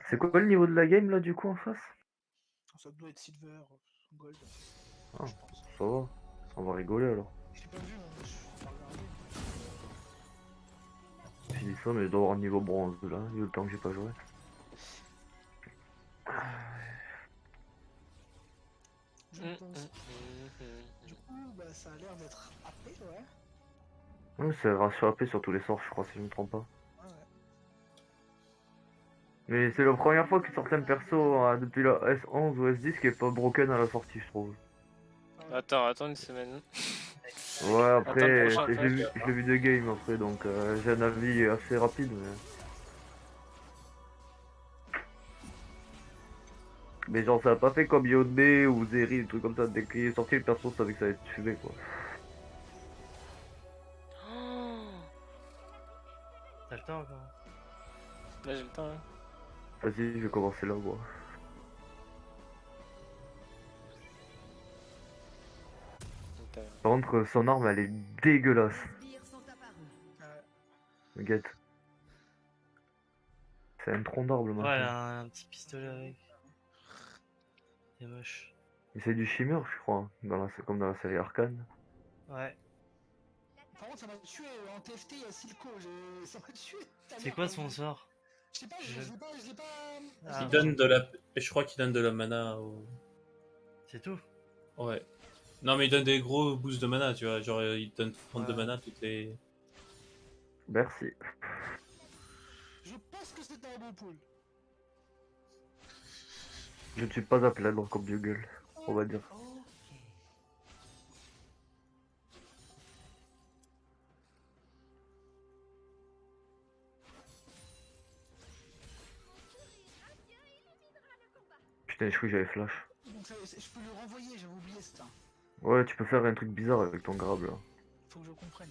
C'est quoi le niveau de la game là du coup en face? Ça doit être silver, gold, Ah, je pense. ça va. On va rigoler alors. Je l'ai pas vu, hein, je suis pas regardé. J'ai dit ça, mais je dois avoir un niveau bronze là, vu le temps que j'ai pas joué. Je pense. Du coup, bah, ça a l'air d'être AP, ouais. Ouais, c'est ratio AP sur tous les sorts, je crois, si je me trompe pas. Ouais, ouais. Mais c'est la première fois que certains persos depuis la S11 ou S10 qui est pas broken à la sortie, je trouve. Attends une semaine. Ouais, Attends le après, prochain je l'ai patch. vu de game après, donc j'ai un avis assez rapide. Mais genre, ça a pas fait comme Yodé ou Zeri, des trucs comme ça. Dès qu'il est sorti, le perso savait que ça allait être fumé, quoi. T'as le temps encore? Là j'ai le temps. Hein. Vas-y, je vais commencer là, quoi. Par contre, son arme, elle est dégueulasse. Guette. C'est un tronc d'arbre, le Ouais, machin. elle a un petit pistolet avec. C'est moche. Mais c'est du shimmer, je crois, comme dans la série Arcane. Ouais. Par contre, ça m'a tué en TFT, il y a Silco, ça m'a tué. C'est quoi son sort? Je sais pas, je l'ai pas. Ah, Il donne de la. Je crois qu'il donne de la mana au. C'est tout? Ouais. Non, mais il donne des gros boosts de mana, tu vois. Genre, il donne 30 de Ouais. mana toutes les. Merci. Je pense que c'était un bon pool. Je ne suis pas à plaindre comme Bugle, on va dire. Putain, je crois que j'avais flash. Donc je peux le renvoyer, j'avais oublié ça. Ouais, tu peux faire un truc bizarre avec ton grab là. Faut que je comprenne.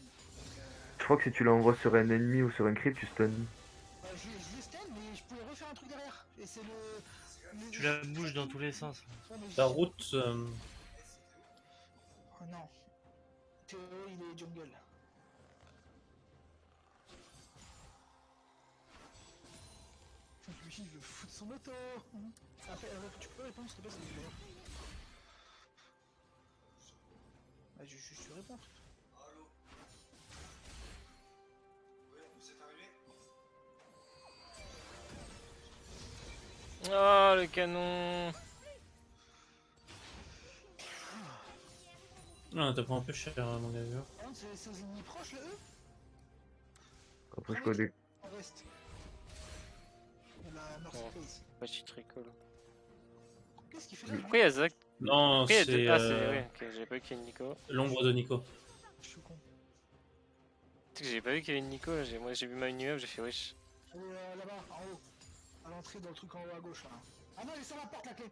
Je crois que si tu l'envoies sur un ennemi ou sur un creep, tu stun. Je l'ai stun, mais je pouvais refaire un truc derrière. Et c'est le. Tu la bouges dans tous les sens. La route. Oh non. Théo, il est jungle. Lui, il veut foutre son auto. Après, tu peux répondre, s'il te plaît, c'est bizarre. Bah, je suis sur répondre. Allô? Oui, vous êtes arrivé? Oh le canon. Non, t'as pris un peu cher à mon avis. C'est aux ennemis proches, le E? Après, je connais. En reste. La Mercy Place. Pas shit recall. Qu'est-ce qu'il fait là? Pourquoi y'a Zach? Non, c'est. Ah, c'est. Ouais, ok, j'avais pas vu qu'il y avait Nico. L'ombre de Nico. Je suis con. Tu sais que j'ai pas vu qu'il y avait Nico, moi j'ai vu ma nuée, j'ai fait wesh. Là-bas, en haut. À l'entrée, dans le truc en haut à gauche là. Ah non, il est sur la porte, la clé.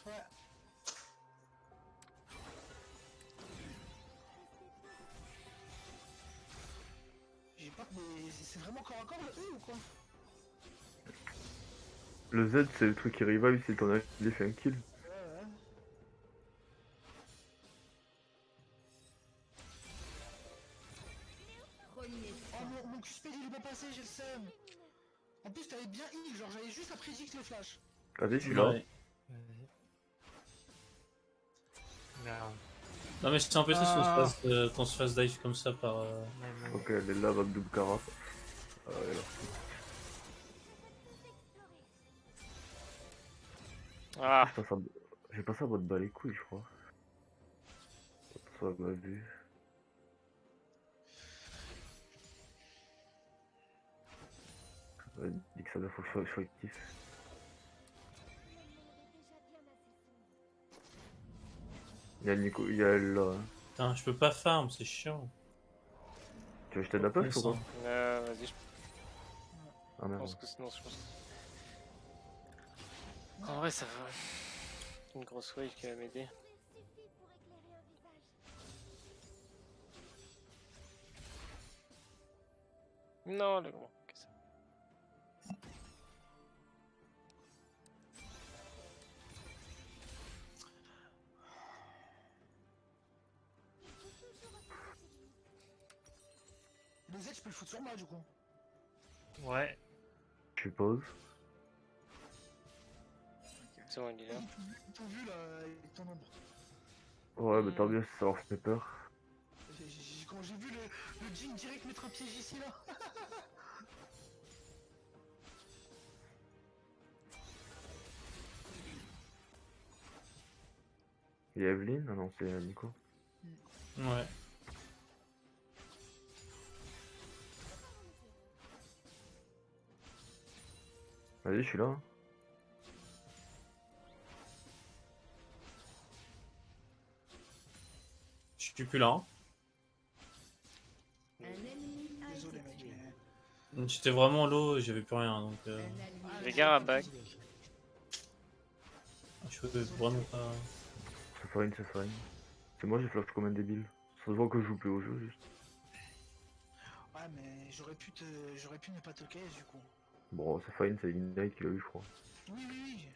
Ouais. J'ai pas. Mais c'est vraiment corps à corps le E ou quoi? Le Z, c'est le truc qui revive si ton allié fait un kill. Ouais. Oh mon QSP il est pas passé, j'ai le seum. En plus t'avais bien heal, genre j'avais juste après Jix le flash. Vas-y, je suis là. Ouais. Merde. Non, mais c'est empêché qu'on se fasse dive comme ça par. Ok, elle est là avec double cara. Ah. J'ai passé à votre bas les couilles, je crois. Ça m'a vu. Dit que ça doit faut que je sois actif. Il y a Nico, il y a elle là. Putain, je peux pas farm, c'est chiant. Tu veux que je t'aide un peu ou quoi? Vas-y, Ah je merde. pense que sinon, je pense. En vrai, ça va. Une grosse wave qui va m'aider. Non, le gros. Le Z, je peux le foutre sur moi du coup. Ouais. Je suppose. C'est bon, il est là. Ils t'ont vu là, avec ton ombre. Ouais, mais tant mieux, ça leur fait peur. Quand j'ai vu le Jin direct mettre un piège ici là. Il y a Evelyne? Ah non, c'est Nico. Ouais. Vas-y, je suis là. Je suis plus là. Hein. Désolé mec. mais- J'étais vraiment low et j'avais plus rien donc. Veigar à back. Je peux vraiment pas. C'est fine, c'est fine. C'est moi, j'ai flash comme un débile. Ça se voit que je joue plus au jeu, juste. Ouais mais j'aurais pu ne pas te caisse du coup. Bon, c'est fine, c'est Ignite qu'il a eu, je crois. Oui oui oui.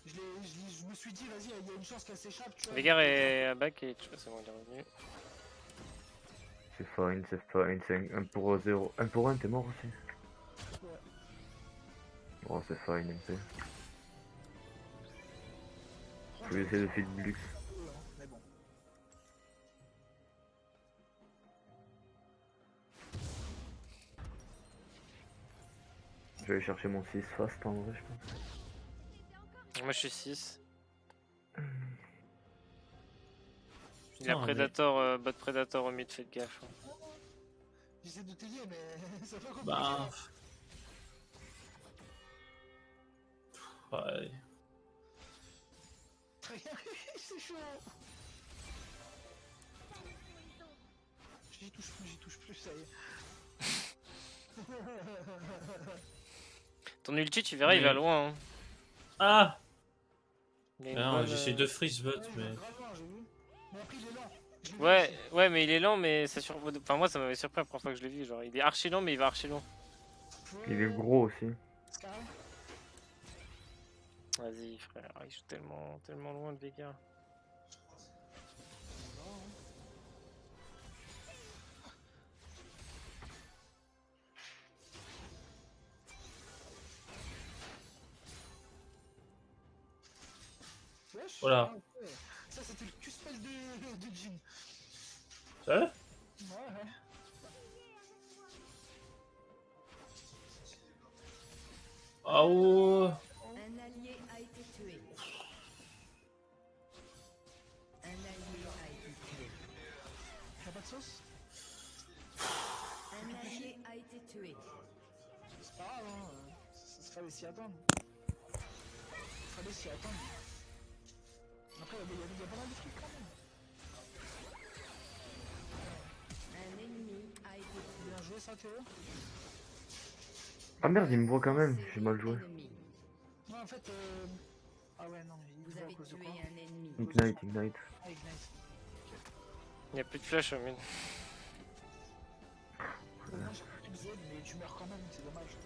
Je me suis dit vas-y il y a une chance qu'elle s'échappe tu vois. Veigar est à back et c'est bon, il est revenu. C'est fine, c'est 1 pour 0. 1 pour 1, t'es mort aussi. Ouais. Oh, c'est fine, MP. Je vais essayer de feed Lux. Mais bon. Je vais aller chercher mon 6 fast en vrai, je pense. Moi je suis 6. Il Putain, a Predator, bot Predator au mid, faites gaffe. Hein. J'essaie de t'aider mais c'est pas compliqué. Bah. Ouais. Très bien, c'est chaud. J'y touche plus, ça y est. Ton ulti, tu verras, il va loin. Hein. Ah. Il a une Non, bonne, j'essaie de freeze bot, Ouais, il va mais. grave loin, j'ai vu. Mais après il est lent. Je l'ai vu Ouais, aussi. ouais, mais il est lent, mais ça sur... Enfin, moi, ça m'avait surpris la première fois que je l'ai vu. Genre, il est archi lent, mais il va archi loin. Il est gros aussi. C'est carré. Vas-y, frère, il joue tellement loin le Veigar. Wesh. Voilà. Ah, ok. Ça c'était le Q-spell de Jin. Ça va? Ouais, ouais. Ah ouais. Un allié a été tué. Un allié a été tué. Y'a pas de sauce? Un allié a été tué. C'est pas grave, hein. Fallait s'y attendre. Fallait s'y attendre. Après, il y a pas mal de trucs quand même. Un ennemi a été tué. Bien joué, ça, Théo. Ah merde, il me voit quand même, j'ai mal joué. Ennemi. Non, en fait, ah ouais, non, il Vous voit à avez cause de tué quoi? un ennemi. Ignite. Ah, Ignite. Il n'y a plus de flash au mid. Moi, j'ai pris le Z, mais tu meurs quand même, c'est dommage.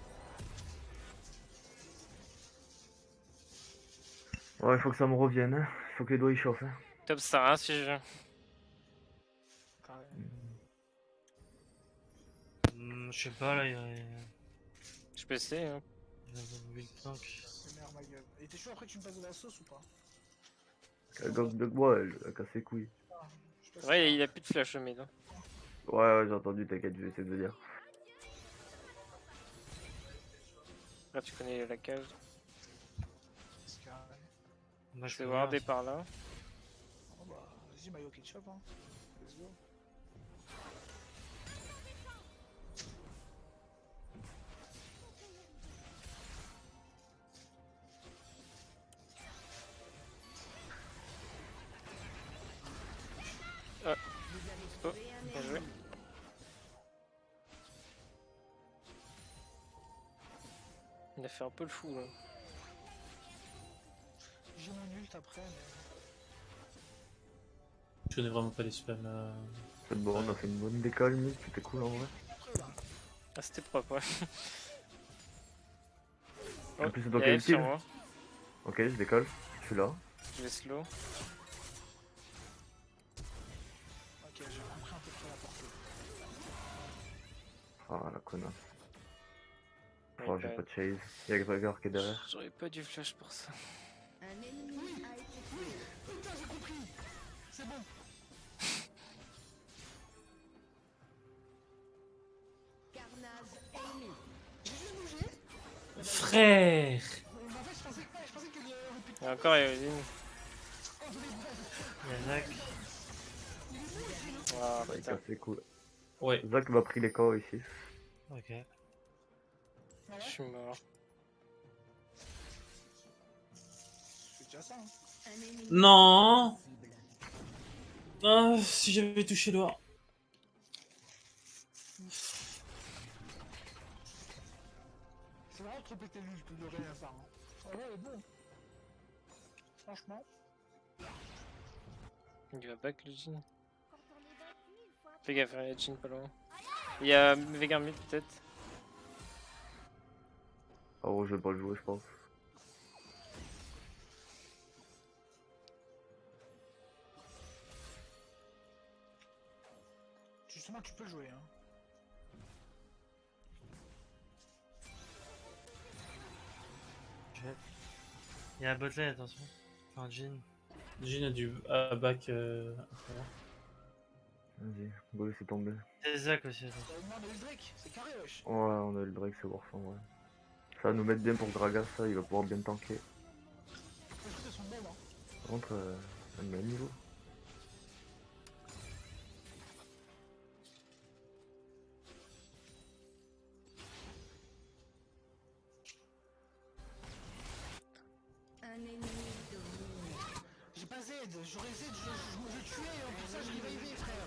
Ouais, il faut que ça me revienne, hein. Il faut que les doigts ils chauffent. Hein. Top star, hein, si je veux. Carré. Je sais pas là, il y a Je peux essayer. Hein. un mobile tank. C'est meilleur, ma gueule. Et t'es chaud après que tu me passes de la sauce ou pas? Gog de bois, elle casse les couilles. Je passe Ouais, il a plus de flash au mid. Hein. Ouais, j'ai entendu, t'inquiète, je vais essayer de le dire. Là, tu connais la cage. C'est carré. Moi je Je vais peux warder rien. par là. Oh bah, vas-y, maillot ketchup, hein. Let's go. Oh, bien joué. Il a fait un peu le fou là. J'ai mon ult après, mais. Je connais vraiment pas les spams. C'est bon, on a fait une bonne décale, limite, c'était cool en vrai. Après, là. Ah, c'était propre, ouais. En plus, c'est il toi y qui a as F sur utile. moi. Ok, je décolle, je suis là. Je vais slow. Ok, j'ai compris un peu près la portée. Ah, la connasse. Oh, j'ai pas de chase. Y'a Gregor qui est derrière. J'aurais pas du flash pour ça. Un ennemi a été tué. Putain, j'ai compris. C'est bon. Carnage ennemi. J'ai juste bougé. Frère! Mais en fait, je pensais que le Et encore Eoline. Il y a Zach. Ah Ouais, putain. c'est cool. Ouais. Zach m'a pris les corps ici. Ok. Je suis mort. C'est déjà ça. Hein. Un ennemi Non! cible. Ah, si j'avais touché l'or. C'est vraiment trop pété l'ult de rien ça. Hein. Ah ouais, bon. Franchement. Il va back le Jin. Fais gaffe, il y a Jin pas loin. Il y a Veigar mid peut-être. Oh, je vais pas le jouer, je pense. Justement, tu peux le jouer. Hein. Il y a un botlane, attention. Enfin, Jean. Jin a du back. Vas-y, go laisser tomber. C'est Zach aussi, attends. Au moins, on a eu le Drake. C'est carré, wesh. Ouais, on a eu le Drake, c'est Warfang, ouais. Ça va nous mettre bien pour Gragas, ça, il va pouvoir bien tanker. Les trucs, elles sont belles. Hein. Par contre, elle met un niveau. Un ennemi domine. J'ai pas Z. J'aurais Z, je tuais. Hein. Pour ça, je revivais, frère.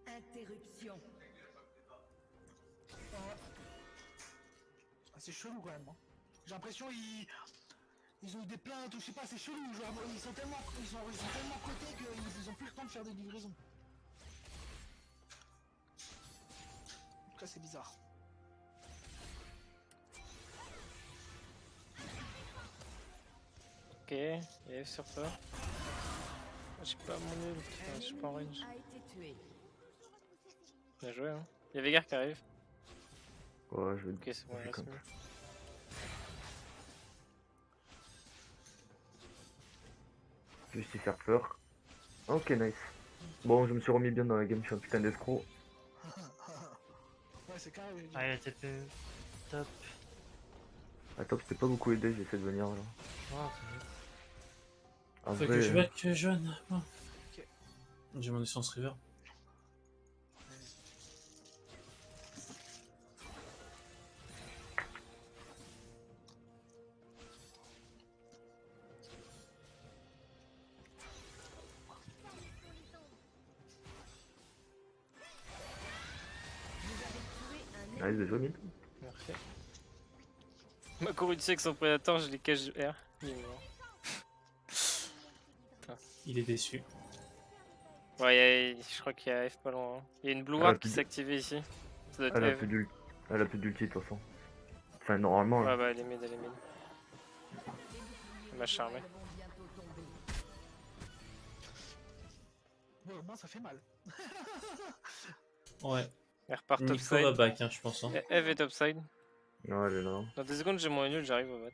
Interruption. Ah, c'est chelou quand même. Hein. J'ai l'impression ils ont eu des plaintes ou je sais pas, c'est chelou. Genre, ils sont tellement cotés qu'ils ont plus le temps de faire des livraisons. En tout cas, c'est bizarre. Ok, il est sur toi. J'ai pas mon ult, je suis pas en range. Ennemi a été tué. Bien joué hein. Il y a Veigar qui arrive. Ouais, je vais Ok, c'est bon, il je reste compte. mieux. Justice Surfer. Ok, nice. Bon, je me suis remis bien dans la game, je suis un putain d'escroc. Ouais, c'est carré. j'ai dit. Ah, il a TP. Top. Ah, top, c'était pas beaucoup aidé, j'essaie de venir là. Oh, c'est En Faut vrai, que je back Joanne. Ouais. Ok. J'ai mon essence river. Tué un nice, bien joué, mid. Merci. Il m'a couru dessus avec son prédateur, je l'ai cache R. Il est mort. Il est déçu. Ouais, je crois qu'il y a F pas loin. Hein. Il y a une blue Ah, ward qui plus s'est activée ici. Ça doit être Elle a Eve. plus d'ulti. Elle a plus d'ulti de toute façon. Enfin, normalement, Ouais, là. bah elle est mid, elle est mid. Elle m'a charmé. vont bientôt tomber. Ouais, au moins, ça fait mal. Ouais. Elle repart Nico va topside. back, hein, je pense. Hein. Eve est topside. Ouais, elle est là. Dans 2 secondes, j'ai mon nul, j'arrive au bot.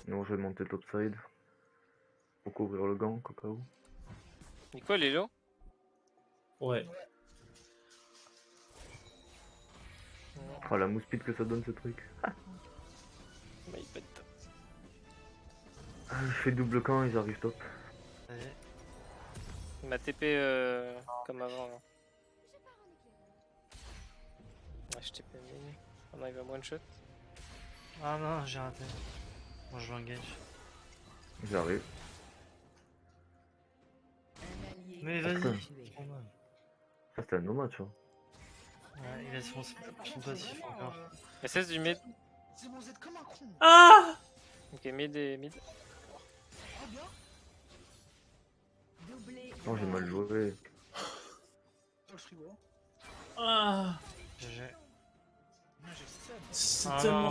Non, je vais monter topside. Pour couvrir le gang, au cas où. Nico, elle est low. Ouais. Oh, la mousse speed que ça donne ce truc. Mais il pète. Ah, je fais double camp, ils arrivent top. Vas-y. Il m'a TP comme avant. Là. Ouais, je TP mid. On arrive à one shot. Ah non, j'ai raté. Bon, je l'engage. J'arrive. Un allié Mais a été vas-y. tué. Oh, non. Ça, c'était un no match. Hein. Ouais, il a son passif encore. SS du mid. C'est bon, vous êtes comme un con. Ah! Ok, mid et mid. Ah, bien. Doublé. Non, j'ai mal joué. Dans le frigo. Ah! GG. Moi, j'ai 7. C'est Ah tellement non.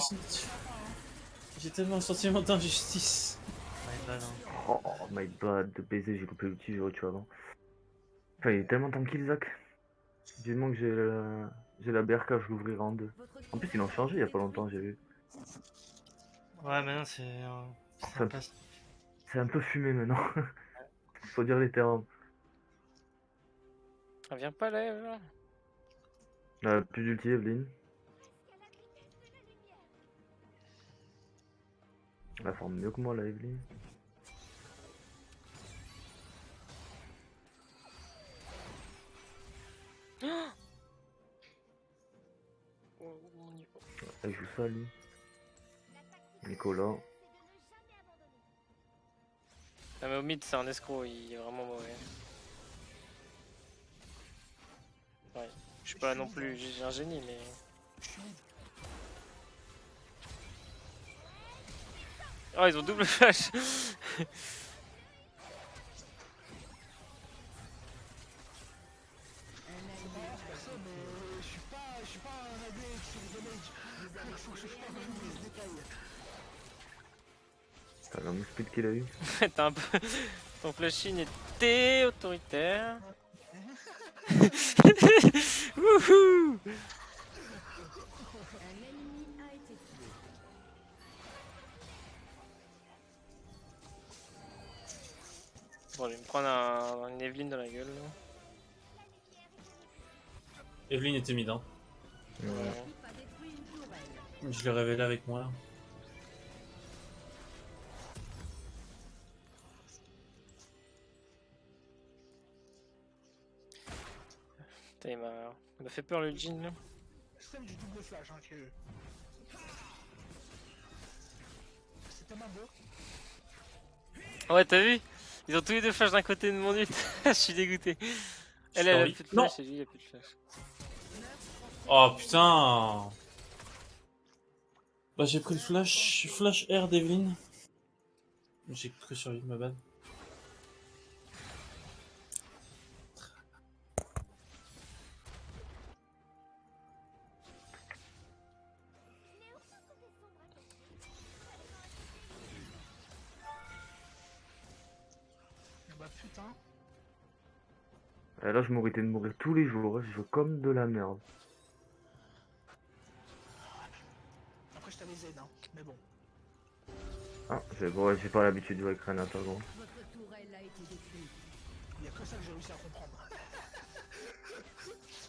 J'ai tellement un sentiment d'injustice. My bad, hein. Oh, my bad, de baiser, j'ai coupé l'outil, j'aurais tué avant. Enfin, il est tellement tanky le Zach. Vivement que j'ai J'ai la BRK, je l'ouvrirai en deux. Votre En plus, tour ils l'ont changé il y a pas longtemps, j'ai vu. Ouais, maintenant c'est Ça- un passe. C'est un peu fumé maintenant. Faut dire les termes. Elle vient pas là, Eve, là. Plus d'ulti, Evelyne. Elle forme mieux que moi, là, Evelyne. Oh, mon Dieu. Elle joue ça, lui. Nicolas. Ah, mais au mid, c'est un escroc, il est vraiment mauvais. Ouais. Je suis pas non plus j'ai un génie, mais. Je suis mid. Oh, ils ont double flash! Perso, mais je suis pas un AD qui fait des damage. Il faut que je fasse des détails. T'as la speed qu'il a eu. T'as un peu. Ton flashing était autoritaire. Wouhou! Un ennemi a été tué. Bon, je vais me prendre une Evelyne dans la gueule. Là. Evelyne était mid, hein. Ouais. L'équipe a détruit une tourelle. Je l'ai révélé avec moi là. Putain, il m'a fait peur le jean là. C'est comme du double flash, hein, que... C'est tellement beau. Ouais, t'as vu? Ils ont tous les deux flash d'un côté de mon ult. Je suis dégoûté. Elle a Sorry. plus de Non. flash et lui il a plus de flash. Oh putain. Bah j'ai pris le flash R d'Evelyne. J'ai cru survivre, ma bad. Bah putain. Là, je méritais de mourir tous les jours. Je joue comme de la merde. Après je t'avais Z, hein. Mais bon. Ah, j'ai pas l'habitude de jouer avec Renata, gros. Votre tourelle a été détruite. Il y a que ça que j'ai réussi à comprendre.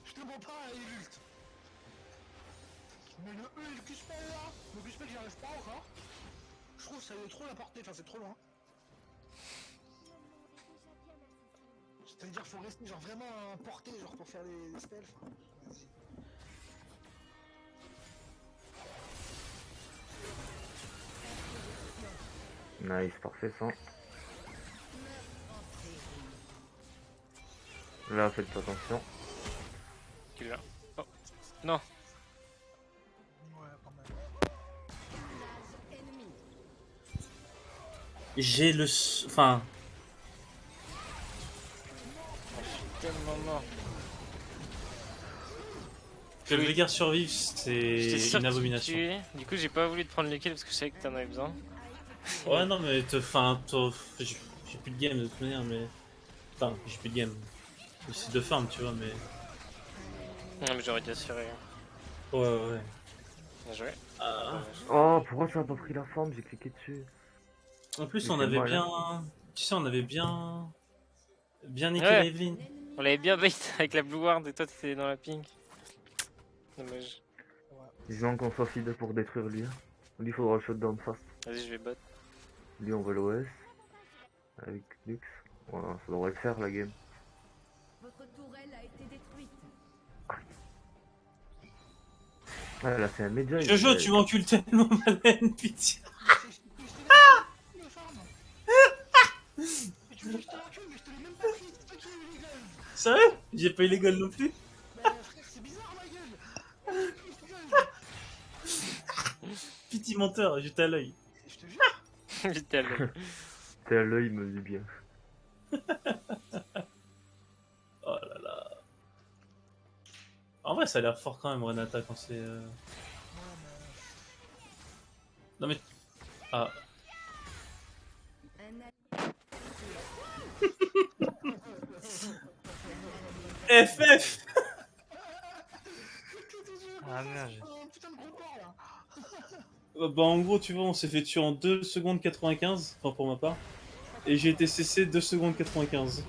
Je te mens pas, il ult. Mais le Q-spell là, le Q-spell j'y arrive pas encore. Je trouve que ça veut trop la portée, enfin c'est trop loin. C'est-à-dire faut rester genre vraiment porté genre pour faire les spells. Enfin, vas-y. Nice, parfait, ça. Là, faites attention. Qu'il l'a. Oh. Non. Ouais, quand même. Ennemi. J'ai le... Enfin... Tellement mort. Que le Veigar survive, J'étais c'est sûr une que tu me abomination. tuais. Du coup, j'ai pas voulu te prendre le kill parce que je savais que t'en avais besoin. Ouais, non, mais enfin, j'ai plus de game de toute manière, mais. Enfin, j'ai plus de game. C'est de farm, tu vois, mais. Non, mais j'aurais dû assurer. Ouais, ouais. Bien joué. Ah. Oh, pourquoi ça a pas pris la forme? J'ai cliqué dessus. En plus, Il on fait avait mal, bien. Tu sais, on avait bien. Bien niqué Ouais. Evelyne. On l'avait bien bait avec la blue ward et toi t'étais dans la pink. Dommage. Disons qu'on soit fidèle pour détruire lui. Lui, faudra le shutdown fast. Vas-y, je vais bot. Lui, on va l'OS. Avec Lux. Voilà, ça devrait le faire la game. Votre tourelle a été détruite. Ah, là, c'est un média. Jojo, tu m'encules tellement, Malène, pitié. Le farm. Mais tu me dis que je te l'encule, mais je te l'ai même pas pris. C'est toi qui as eu les gueules. Sérieux? J'ai pas eu les goals non plus. Bah frère, c'est bizarre ma gueule. Petit menteur, j'étais à l'œil. Je te jure. Vite à l'œil. T'es à l'œil, il me dit bien. Oh là là. En vrai, ça a l'air fort quand même, Renata, quand c'est. Non mais. Ah. Un FF. Ah merde, Oh, putain de gros corps là. Bah en gros tu vois on s'est fait tuer en 2 secondes 95, enfin pour ma part. Et j'ai été cessé 2 secondes 95.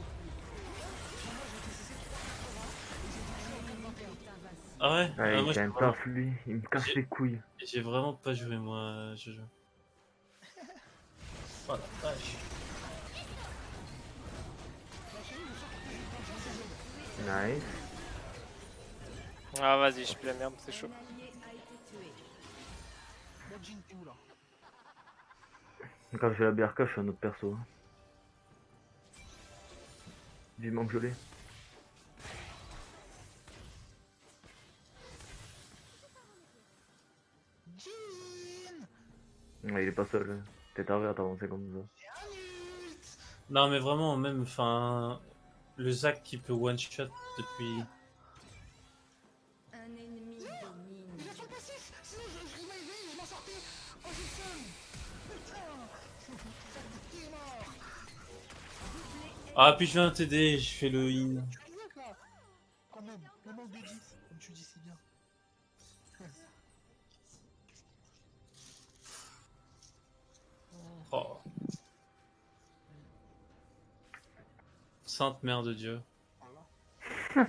Ah ouais, Ah, il moi est quand même vraiment- taf, lui. Il me casse les couilles. j'ai vraiment pas joué moi, Jojo. Oh la vache. Nice. Ah, vas-y, je suis plus la merde, c'est chaud. Un allié a été tué. Bon, Jin, t'es où là? Quand j'ai la BRK, je suis un autre perso. Hein. Vivement que je l'ai. Jin! Ouais, il est pas seul. Hein. T'es taré à t'avancer comme ça. Non mais vraiment même, enfin... Le Zac qui peut one-shot depuis... Un ennemi domine. Il a son passif! Sinon je reviens, je m'en sortais! Oh, j'ai faim! Putain! Il est mort! Ah puis je viens t'aider, je fais le in. Tu rigoles là! Quand même, le manque de 10, comme tu dis, c'est bien. Oh. Sainte mère de Dieu. Ah,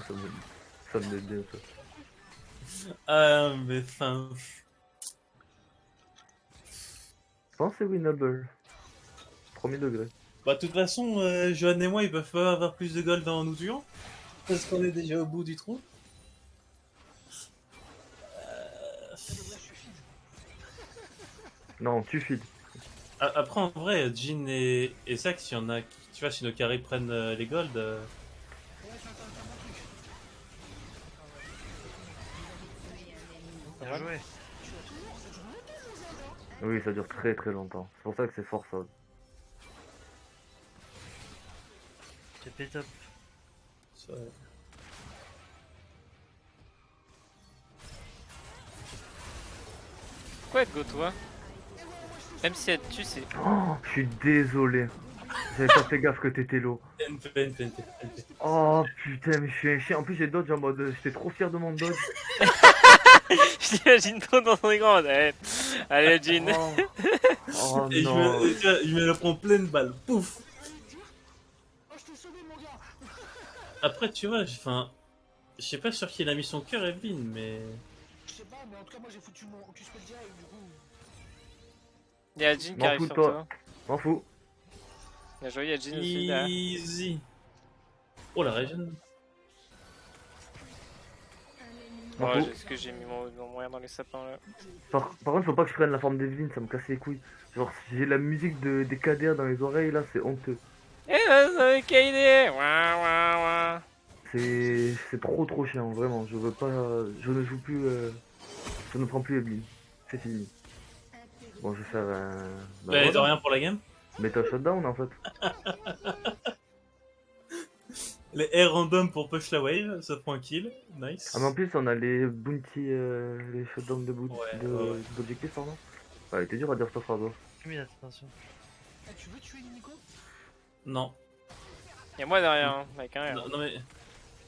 ça me met bien ça. Ah mais enfin... Je pense que c'est winnable. Premier degré. Bah de toute façon, Johan et moi ils peuvent pas avoir plus de gold en nous tuant. Parce qu'on est déjà au bout du trou. Non, tu files. Après en vrai, Jin et Zac, s'il y en a qui... Tu vois, si nos carrés prennent les gold... bien joué. Oui, ça dure très très longtemps. C'est pour ça que c'est fort ça. TP top. ça- Pourquoi être go toi? Même si elle tue, c'est. Oh, je suis désolé. J'avais pas fait gaffe que t'étais low. NP, NP, NP. Oh putain, mais je suis un chien. En plus, j'ai dodge en mode. J'étais trop fier de mon dodge. J'imagine trop dans son écran. Allez, allez Jin. Oh, oh Et non. tu vois, je me la prends pleine balle. Pouf. Oh, je t'ai sauvé, mon gars! Après, tu vois, enfin... Je sais pas sur qui il a mis son cœur, Evelyn, mais... Je sais pas, mais en tout cas, moi j'ai foutu mon Q-Spell direct, du coup. Y'a Jin qui M'en arrive fous, sur toi. toi. M'en fous. Bien joué, y'a Jin aussi derrière. Easy. Oh la région. M'en Ouais, fous. est-ce que j'ai mis mon moyen dans les sapins là? Par contre, faut pas que je prenne la forme d'Evelyn, ça me casse les couilles. Genre, si j'ai la musique des KDR dans les oreilles, là, c'est honteux. Eh là, ça avait KD! Ouah, ouah, ouah. C'est trop chiant, vraiment. Je veux pas. Je ne joue plus. Je ne prends plus Evelyn. C'est fini. Bon, je vais faire un. Bah, Bah, de voilà. rien pour la game. Meta shutdown en fait. Les air random pour push la wave, ça prend un kill. Nice. Ah, mais en plus, on a les bounty. Les shutdowns de bounty. Ouais, de, ouais. d'objectifs, pardon. Ouais, était dur à dire cette phrase. Hein. J'ai mis l'attention. Eh, tu veux tuer Nico? Non. Y'a moi derrière, hein, avec un R. Non, non, mais...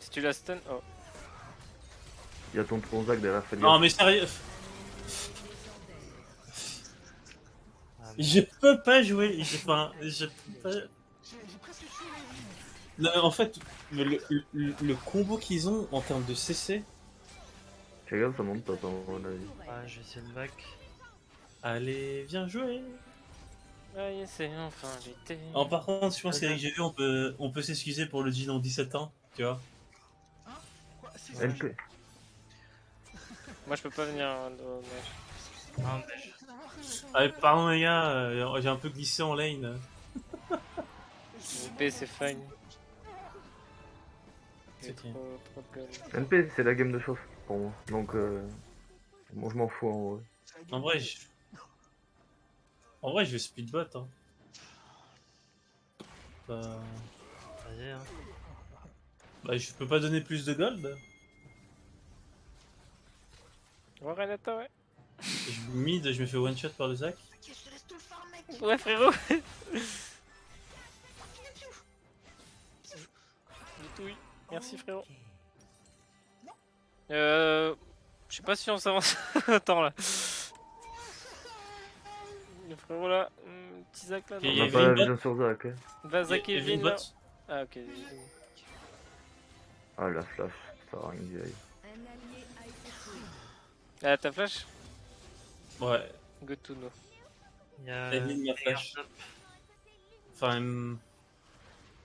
Si tu la stun. Oh. Il y a ton Tronzac derrière, fais Non gaffe. mais sérieux. Ah, Je peux pas jouer. Enfin, je peux pas... J'ai presque tué Evelyn. Non, mais en fait, le combo qu'ils ont en termes de CC... Fais gaffe, ça monte pas, à mon avis. ah, je vais essayer de back. Allez, viens jouer. Aïe, c'est enfin l'été. Alors, par contre, je pense qu'avec GV, on peut s'excuser pour le jean en 17 ans, tu vois. Quoi? Si, NP. Moi je peux pas venir. Hein, Non, mais Ah, pardon les gars, j'ai un peu glissé en lane. VP c'est fine. J'ai C'est trop de gueule. NP, c'est la game de chauffe pour moi. Donc, moi, je m'en fous en vrai. En vrai, je vais speedbot. Hein. vas-y, hein. Bah, je peux pas donner plus de gold. Ouais, Renata, ouais. Mid, je me fais one shot par le Zac. Ok, je te laisse tout le farm, mec. Ouais, frérot. Du tout, oui. Merci, frérot. Je sais pas si on s'avance. Attends là. Le frérot là, petit Zach là. Ok, non. On y a n'a pas la Evelyn vision sur Zach. Hein. Va Zach et Vin là. bot. Ah ok. Ah la flash, ça va rien que j'y aille. Un allié a été tué. Ah ta flash? Ouais, Good to know. Il y a. Evelyn ma flash. Enfin,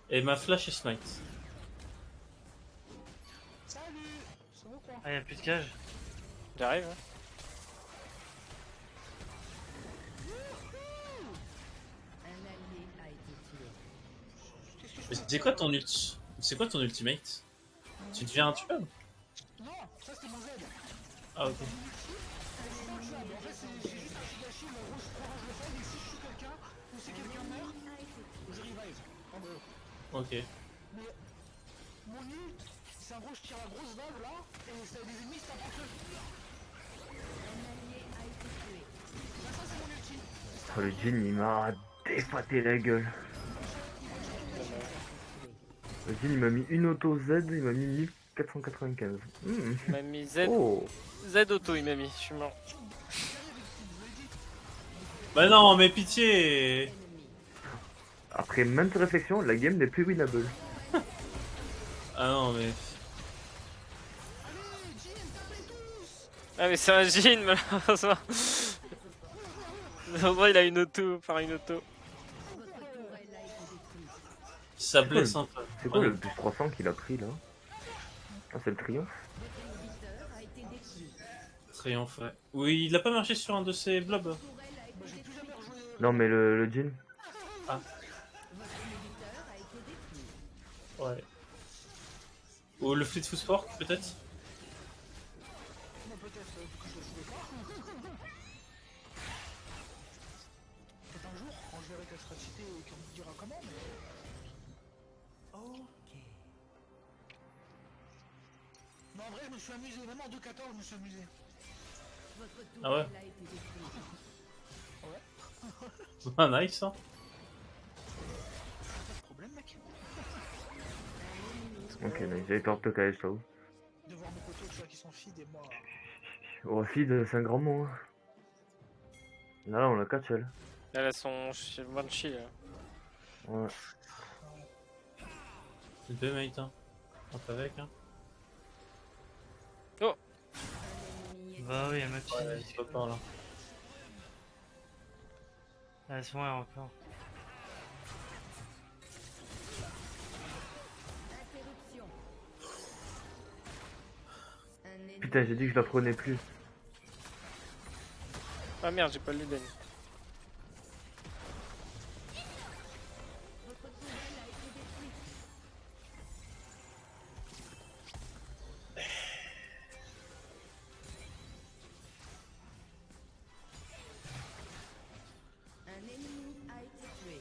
et ma flash est smite. Salut. Ça va quoi? Ah, il y a plus de cage. J'arrive. Hein. Un allié a été tué. Mais c'est quoi ton ult? C'est quoi ton ultimate? Tu deviens un tueur? Non, ça c'était mon Z. Ah ok. C'est pas un tuable. En fait, c'est juste un Shigashi, mais en gros, quand je le fais, et si je tue quelqu'un, ou si quelqu'un meurt, A été tué. je revive. En gros. Ok. Mais mon ult, c'est en gros, je tire la grosse vague là, et ça, les ennemis se tapent entre eux. Un allié a été tué. Là, ça c'est mon ulti. Oh, le Jin il m'a dépaté la gueule. Le Jin il m'a mis une auto Z, il m'a mis 1495. Il m'a mis Z. Oh. Z auto il m'a mis, je suis mort. Bah non, mais pitié! Ennemi. Après maintes réflexions, la game n'est plus winnable. Ah non, mais. Ah mais c'est un Jin malheureusement. Heureusement il a une auto, par une auto. Votre tourelle a été détruite. Ça blesse un peu. C'est quoi le plus 300 qu'il a pris là? Ah c'est le triomphe. Votre inhibiteur a été détruit. Triomphe, ouais. Oui, il a pas marché sur un de ses blobs. Tourelle a été détruite. Non mais le Jin. Votre inhibiteur a été détruit. Ouais. Ou le Fleetfoot Fork, peut-être? Non, peut-être que je le jouais pas. Peut-être un jour, quand je verrai qu'elle sera citée et qu'on me dira comment, mais. Non, en vrai, je me suis amusé. Même en 2-14, je me suis amusé. Votre Ah ouais. tourelle a été détruite. Ah, nice, hein. Pas de problème, mec. Ok, nice. J'avais peur de te caler, je t'avoue. De voir mes potos, tu vois, qui sont feed et moi. Oh, feed, c'est un grand mot. Hein. Là, on a 4 shells. Elle a son Banshee là. Ouais. C'est deux mates, hein. On fait avec, hein. Un ennemi est Bah oui, il y a ma petite. Ouais, c'est pas par là. Ah, c'est moi encore. interruption. Un ennemi. Putain, j'ai dit que je la prenais plus. Ah merde j'ai pas le Luden. Votre tourelle a été détruite. Un ennemi a été tué.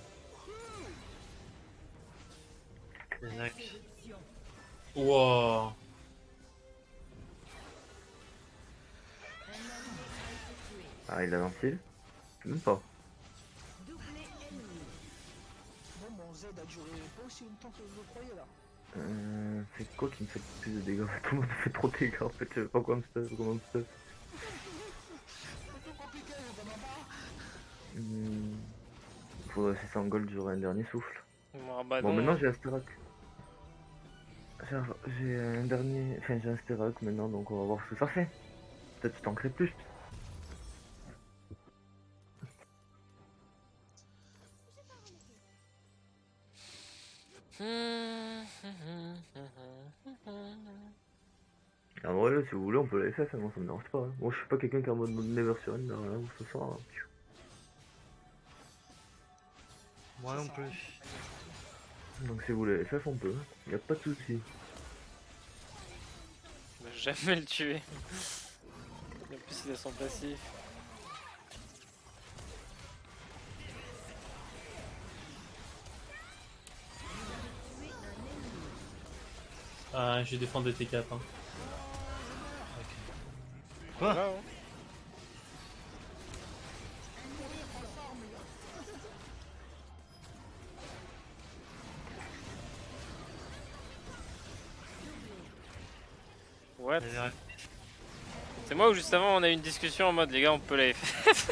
C'est Zach. Interruption. Wow. Un allié a été tué. Ah, il a lancé? Même pas. Doublé ennemi. Bon, mon Z a duré pas aussi longtemps que je le croyais là. C'est quoi qui me fait le plus de dégâts? Tout le monde me fait trop de dégâts en fait, je sais pas quoi me stuff, comment me stuff. C'est tout compliqué, j'en ai marre. Faudrait si c'est en gold, j'aurai un dernier souffle. Bon, bah Bon, non. maintenant j'ai un Sterak. J'ai un dernier. Enfin, j'ai un Sterak maintenant, donc on va voir ce que ça fait. Peut-être que je t'en crée plus. En vrai, si vous voulez, on peut la FF, hein, moi ça me dérange pas. Hein. Moi je suis pas quelqu'un qui est en mode never surrender là où ce soir. Hein. Moi non plus. Donc si vous voulez FF, on peut. Y a pas de soucis. On va jamais le tuer. En plus il a son passif. Ah, je défends des T4, hein. Quoi? Voilà, hein. What? J'avais réfléchi. C'est moi ou juste avant on a eu une discussion en mode les gars on peut la FF.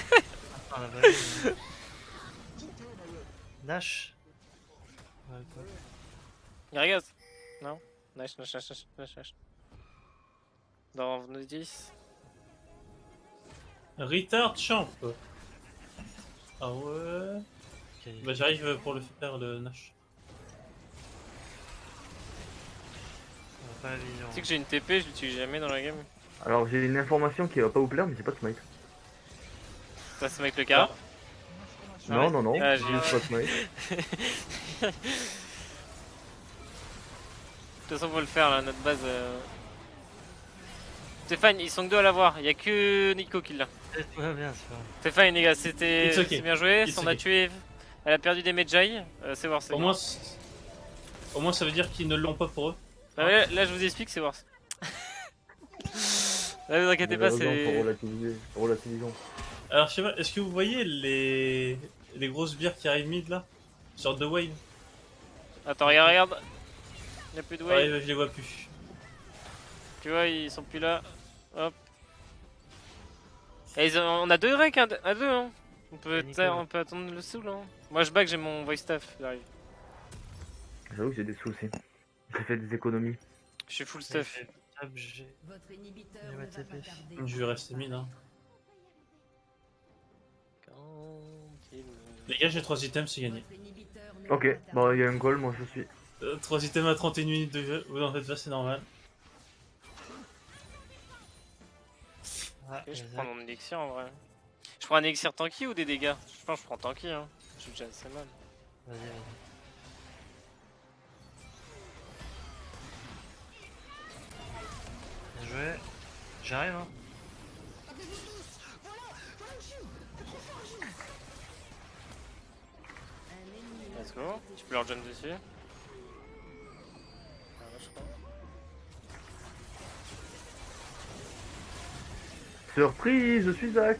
Ah, la balle. Nash. Ouais, quoi. Y'a regarde. Non. Nash. Dans nos 10. Retard champ. Ah ouais. Ok. Bah j'arrive pour le faire le Nash. On va pas la vision. Tu sais que j'ai une TP, je l'utilise jamais dans la game. Alors j'ai une information qui va pas vous plaire, mais j'ai pas de smite. Ça c'est avec le cas. Non, non, non, Ah, j'ai j'ai- juste pas de smite. De toute façon faut le faire là, notre base. Stéphane, ils sont que deux à l'avoir, y'a que Nico qui l'a. Ouais, bien, c'est vrai. Stéphane les gars, c'était It's okay. c'est bien joué, It's on a okay. tué. Elle a perdu des Medjay, c'est worse. Au moins ça veut dire qu'ils ne l'ont pas pour eux. Là je vous explique, c'est worse. Là vous inquiétez pas, Faut c'est. relativisons. Alors je sais pas, est-ce que vous voyez les grosses bières qui arrivent mid là? Sorte de wave? Attends, regarde. Y'a plus de wave. Ouais, je les vois plus. Tu vois, ils sont plus là. Hop. Et on a deux recs à deux, hein. On peut attendre le soul, hein. Moi je back, j'ai mon voice staff, j'arrive. J'avoue que j'ai des soucis. J'ai fait des économies. Je suis full stuff. Hop, j'ai. Votre inhibiteur Il ne va va taper. pas tarder. Je vais rester mid hein. Tranquille. Les gars, j'ai 3 items, c'est gagné. Votre inhibiteur ne Ok, va pas bon, tarder. il y a un goal, moi je suis. 3 items à 31 minutes de jeu, vous en faites pas, c'est normal. Ah, Ok, je vas-y. prends mon élixir en vrai. Je prends un élixir tanky ou des dégâts? Je pense que je prends tanky, hein. Je suis déjà assez mal. Vas-y, vas-y. Bien joué. J'arrive, hein. Un ennemi Let's go. Tu peux leur jump dessus. Ah, je crois. Surprise, je suis Zach.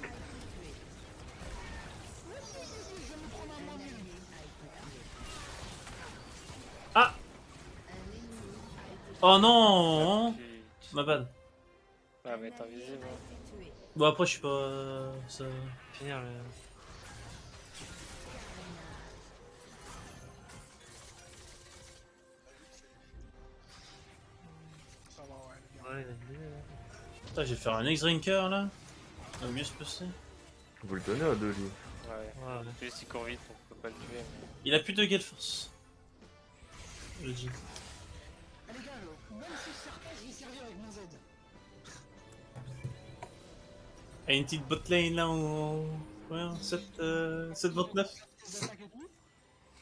Oh non! Putain. Ma bad. Ah, mais t'es invisible. hein. tué. Bon après je suis pas... ça... Finir le. Ça va, ouais, les gars. Ouais, il a une idée, là. Putain, je vais faire un X-Drinker là. Ça va mieux se passer. Vous le donnez à deux, lui. Ouais. Ouais, ouais. Juste il court vite, donc on peut pas le tuer. Mais... Il a plus de Gale Force. Je le dis. Ah, les gars, même si je sers pas, je vais servir avec mon Z. Et une petite bot lane là en... Ouais, en 7-29. Les attaques et tout.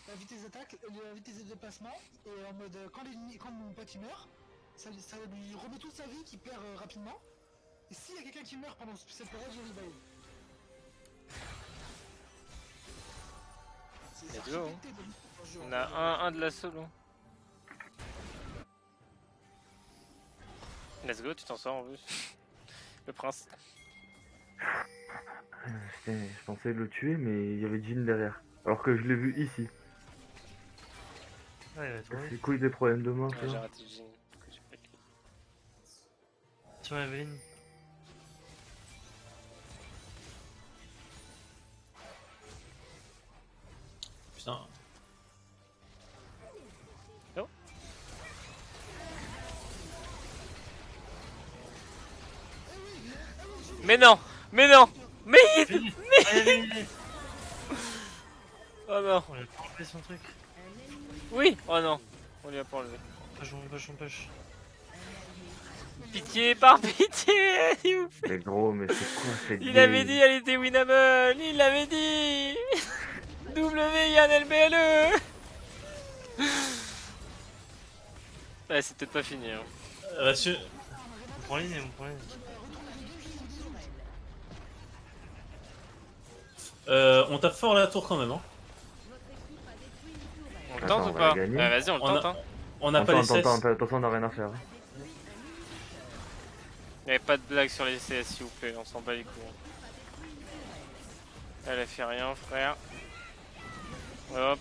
La vitesse d'attaque, la vitesse de déplacement. Et en mode, quand mon pote il meurt, ça lui remet toute sa vie qu'il perd rapidement. Et s'il y a quelqu'un qui meurt pendant cette période, je revive. Let's go, hein. On a un de la solo. Let's go, tu t'en sors en plus. Le prince. Putain, je pensais le tuer, mais il y avait Jean derrière. Alors que je l'ai vu ici. Ouais, il va tomber. C'est quoi des problèmes de mort, Ouais, j'ai ça? raté le Jin. que j'ai pas cliqué. Sur Evelyn. Putain. Mais non! Mais non! Mais il... Allez, allez, allez. Oh non! On a pas enlevé son truc. Oui! Oh non! On lui a pas enlevé. On push. Pitié, par pitié! S'il vous plaît. Mais gros, mais c'est quoi cette Il avait game? dit elle était winnable! Il l'avait dit! W, Yann LBLE! Ouais, c'est peut-être pas fini. Hein. Rassu... On prend ligne, on prend ligne. On tape fort la tour quand même hein. On le Attends, tente on ou va pas? la gagner. Vas-y, on le On tente. a- Hein. On n'a pas les CS. Attention, on n'a rien à faire. Y'avait pas de blague sur les CS, s'il vous plaît, on s'en bat les couilles. Elle a fait rien, frère. Hop.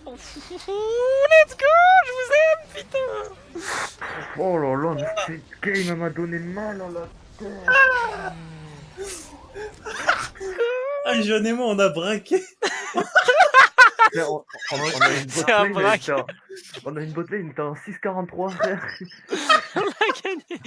Let's go! Je vous aime, putain! Oh là là, mais cette game elle m'a donné mal à la Ah, John et moi, on a braqué. Frère, on a une C'est un botlane, braque. on a une botlane, il était en 6,43 frère. On a gagné.